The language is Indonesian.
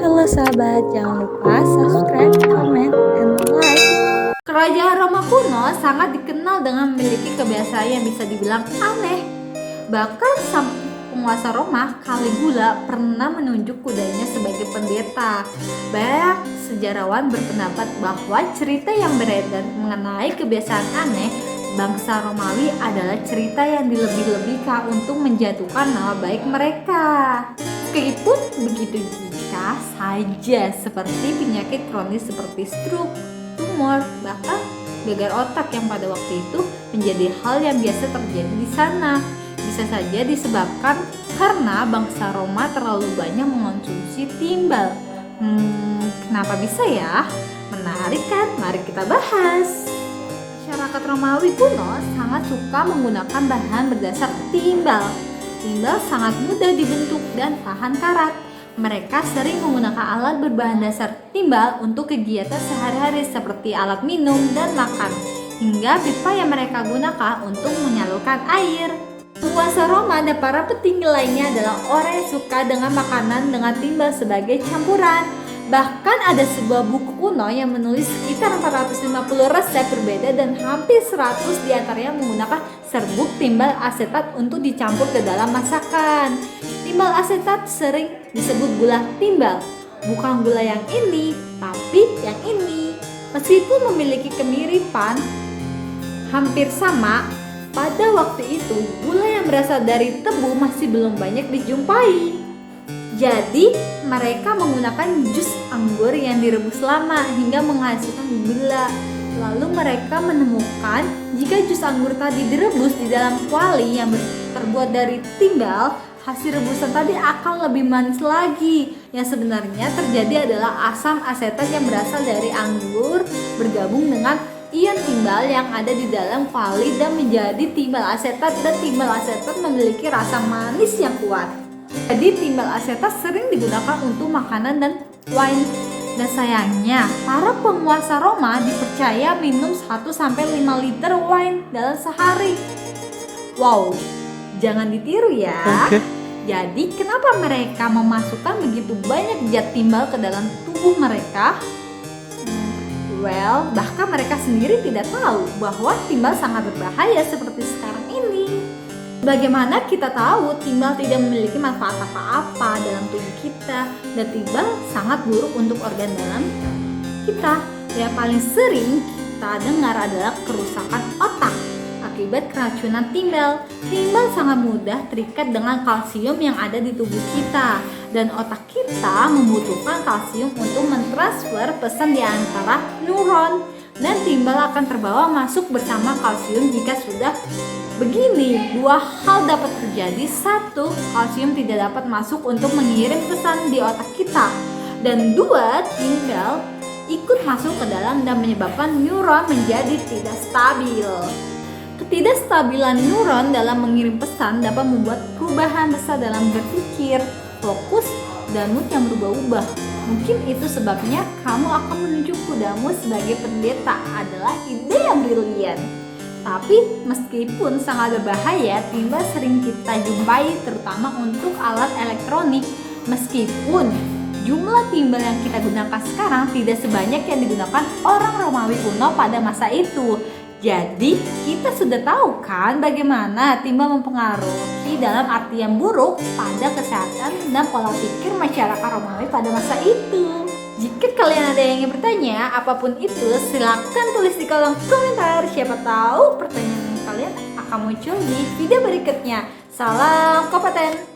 Halo sahabat, jangan lupa subscribe, comment, and like. Kerajaan Roma kuno sangat dikenal dengan memiliki kebiasaan yang bisa dibilang aneh. Bahkan sang penguasa Roma, Caligula, pernah menunjuk kudanya sebagai pendeta. Banyak sejarawan berpendapat bahwa cerita yang beredar mengenai kebiasaan aneh bangsa Romawi adalah cerita yang dilebih-lebihkan untuk menjatuhkan nama baik mereka. Meskipun begitu, jika saja seperti penyakit kronis seperti stroke, tumor, bahkan gagal otak yang pada waktu itu menjadi hal yang biasa terjadi di sana. Bisa saja disebabkan karena bangsa Roma terlalu banyak mengonsumsi timbal. Kenapa bisa ya? Menarik kan? Mari kita bahas. Masyarakat Romawi kuno sangat suka menggunakan bahan berdasar timbal. Timbal sangat mudah dibentuk dan tahan karat. Mereka sering menggunakan alat berbahan dasar timbal untuk kegiatan sehari-hari seperti alat minum dan makan, hingga pipa yang mereka gunakan untuk menyalurkan air. Penguasa Roma dan para petinggi lainnya adalah orang yang suka dengan makanan dengan timbal sebagai campuran. Bahkan ada sebuah buku kuno yang menulis sekitar 450 resep berbeda dan hampir 100 diantaranya menggunakan serbuk timbal asetat untuk dicampur ke dalam masakan. Timbal asetat sering disebut gula timbal. Bukan gula yang ini, tapi yang ini. Meskipun memiliki kemiripan hampir sama, pada waktu itu gula yang berasal dari tebu masih belum banyak dijumpai. Jadi mereka menggunakan jus anggur yang direbus lama hingga menghasilkan gula. Lalu mereka menemukan jika jus anggur tadi direbus di dalam kuali yang terbuat dari timbal, hasil rebusan tadi akan lebih manis lagi. Yang sebenarnya terjadi adalah asam asetat yang berasal dari anggur bergabung dengan ion timbal yang ada di dalam kuali dan menjadi timbal asetat, dan timbal asetat memiliki rasa manis yang kuat. Jadi timbal asetat sering digunakan untuk makanan dan wine. Dan sayangnya, para penguasa Roma dipercaya minum 1-5 liter wine dalam sehari. Wow, jangan ditiru ya. Jadi kenapa mereka memasukkan begitu banyak zat timbal ke dalam tubuh mereka? Well, bahkan mereka sendiri tidak tahu bahwa timbal sangat berbahaya seperti sekarang ini. Bagaimana kita tahu timbal tidak memiliki manfaat apa-apa dalam tubuh kita, dan timbal sangat buruk untuk organ dalam kita. Yang paling sering kita dengar adalah kerusakan otak akibat keracunan timbal. Timbal sangat mudah terikat dengan kalsium yang ada di tubuh kita, dan otak kita membutuhkan kalsium untuk mentransfer pesan di antara neuron, dan timbal akan terbawa masuk bersama kalsium. Jika sudah begini, dua hal dapat terjadi. Satu, kalsium tidak dapat masuk untuk mengirim pesan di otak kita, dan dua, timbal ikut masuk ke dalam dan menyebabkan neuron menjadi tidak stabil. Ketidakstabilan neuron dalam mengirim pesan dapat membuat perubahan besar dalam berpikir, fokus, dan mood yang berubah-ubah. Mungkin itu sebabnya kamu akan menunjuk kudamu sebagai pendeta adalah ide yang brilian. Tapi meskipun sangat berbahaya, timbal sering kita jumpai terutama untuk alat elektronik. Meskipun jumlah timbal yang kita gunakan sekarang tidak sebanyak yang digunakan orang Romawi kuno pada masa itu. Jadi kita sudah tahu kan bagaimana timbal mempengaruhi dalam arti yang buruk pada kesehatan dan pola pikir masyarakat Romawi pada masa itu. Jika kalian ada yang ingin bertanya apapun itu, silakan tulis di kolom komentar. Siapa tahu pertanyaan kalian akan muncul di video berikutnya. Salam kompeten.